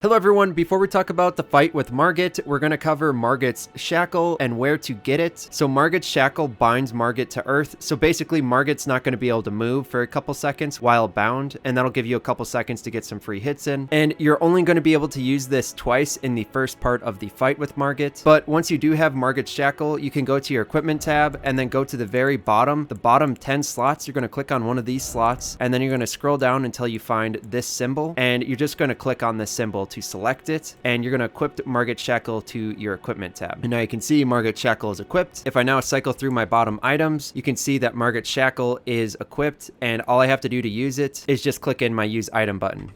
Hello everyone, before we talk about the fight with Margit, we're going to cover Margit's Shackle and where to get it. So Margit's Shackle binds Margit to Earth, so basically Margit's not going to be able to move for a couple seconds while bound, and that'll give you a couple seconds to get some free hits in. And you're only going to be able to use this twice in the first part of the fight with Margit. But once you do have Margit's Shackle, you can go to your equipment tab and then go to the very bottom, the bottom 10 slots. You're going to click on one of these slots, and then you're going to scroll down until you find this symbol, and you're just going to click on this symbol to select it, and you're going to equip Margit's Shackle to your equipment tab. And now you can see Margit's Shackle is equipped. If I now cycle through my bottom items, you can see that Margit's Shackle is equipped, and all I have to do to use it is just click in my use item button.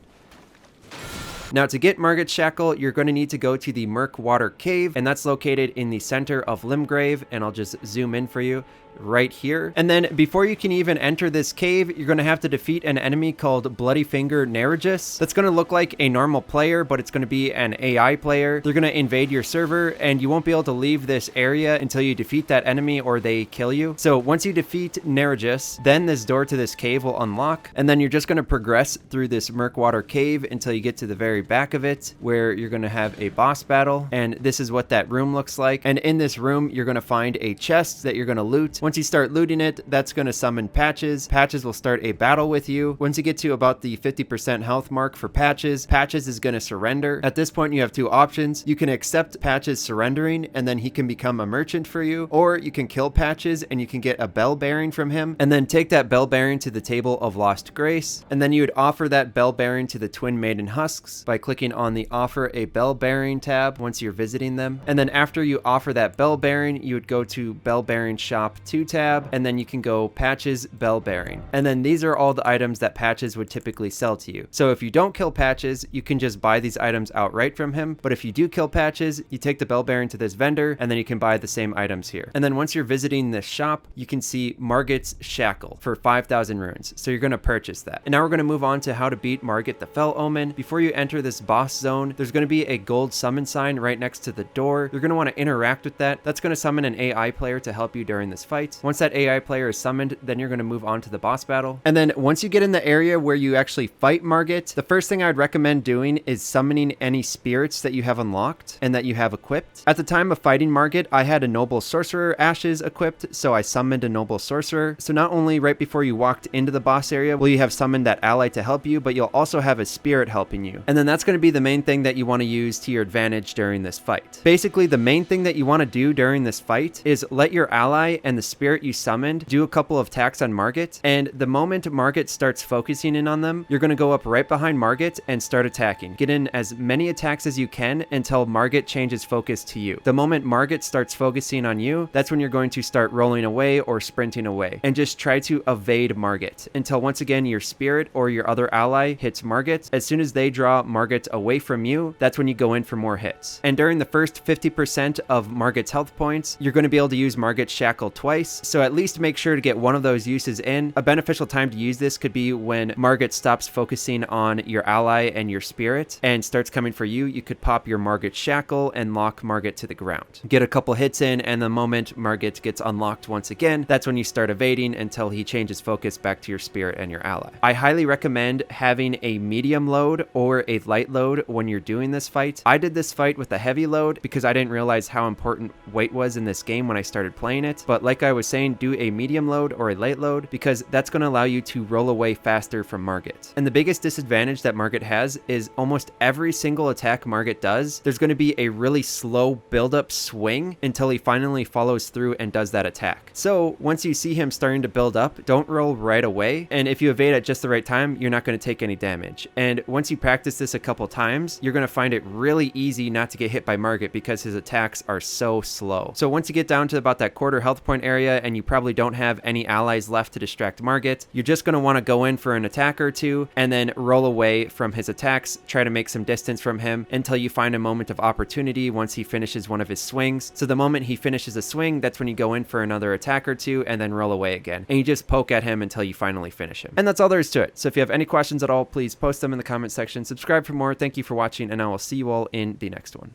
Now to get Margit's Shackle, you're going to need to go to the Murkwater Cave, and that's located in the center of Limgrave, and I'll just zoom in for you right here. And then before you can even enter this cave, you're going to have to defeat an enemy called Bloody Finger Neregus. That's going to look like a normal player, but it's going to be an AI player. They're going to invade your server, and you won't be able to leave this area until you defeat that enemy or they kill you. So once you defeat Neregus, then this door to this cave will unlock, and then you're just going to progress through this Murkwater Cave until you get to the very back of it, where you're going to have a boss battle. And this is what that room looks like. And in this room, you're going to find a chest that you're going to loot. Once you start looting it, that's going to summon Patches. Patches will start a battle with you. Once you get to about the 50% health mark for Patches, Patches is going to surrender. At this point, you have two options. You can accept Patches surrendering, and then he can become a merchant for you, or you can kill Patches and you can get a bell bearing from him, and then take that bell bearing to the Table of Lost Grace, and then you would offer that bell bearing to the Twin Maiden Husks by clicking on the Offer a Bell Bearing tab once you're visiting them. And then after you offer that bell bearing, you would go to Bell Bearing Shop 2 tab, and then you can go Patches Bell Bearing. And then these are all the items that Patches would typically sell to you. So if you don't kill Patches, you can just buy these items outright from him. But if you do kill Patches, you take the bell bearing to this vendor, and then you can buy the same items here. And then once you're visiting this shop, you can see Margit's Shackle for 5,000 runes. So you're going to purchase that. And now we're going to move on to how to beat Margit the Fell Omen. Before you enter this boss zone, there's going to be a gold summon sign right next to the door. You're going to want to interact with that. That's going to summon an AI player to help you during this fight. Once that AI player is summoned, then you're going to move on to the boss battle. And then once you get in the area where you actually fight Margit, the first thing I'd recommend doing is summoning any spirits that you have unlocked and that you have equipped. At the time of fighting Margit, I had a Noble Sorcerer Ashes equipped, so I summoned a Noble Sorcerer. So not only right before you walked into the boss area will you have summoned that ally to help you, but you'll also have a spirit helping you. And then that's going to be the main thing that you want to use to your advantage during this fight. Basically, the main thing that you want to do during this fight is let your ally and the spirit you summoned do a couple of attacks on Margit, and the moment Margit starts focusing in on them, you're going to go up right behind Margit and start attacking. Get in as many attacks as you can until Margit changes focus to you. The moment Margit starts focusing on you, that's when you're going to start rolling away or sprinting away, and just try to evade Margit until once again your spirit or your other ally hits Margit. As soon as they draw Margit away from you, that's when you go in for more hits. And during the first 50% of Margit's health points, you're going to be able to use Margit's Shackle twice, so at least make sure to get one of those uses in. A beneficial time to use this could be when Margit stops focusing on your ally and your spirit and starts coming for you. You could pop your Margit's Shackle and lock Margit to the ground. Get a couple hits in, and the moment Margit gets unlocked once again, that's when you start evading until he changes focus back to your spirit and your ally. I highly recommend having a medium load or a light load when you're doing this fight. I did this fight with a heavy load because I didn't realize how important weight was in this game when I started playing it. But like I was saying, do a medium load or a light load because that's going to allow you to roll away faster from Margit. And the biggest disadvantage that Margit has is almost every single attack Margit does, there's going to be a really slow build-up swing until he finally follows through and does that attack. So once you see him starting to build up, don't roll right away. And if you evade at just the right time, you're not going to take any damage. And once you practice this a couple times, you're going to find it really easy not to get hit by Margit because his attacks are so slow. So once you get down to about that quarter health point area and you probably don't have any allies left to distract Margit, you're just going to want to go in for an attack or two and then roll away from his attacks, try to make some distance from him until you find a moment of opportunity once he finishes one of his swings. So the moment he finishes a swing, that's when you go in for another attack or two and then roll away again. And you just poke at him until you finally finish him. And that's all there is to it. So if you have any questions at all, please post them in the comment section. Subscribe for more. Thank you for watching, and I will see you all in the next one.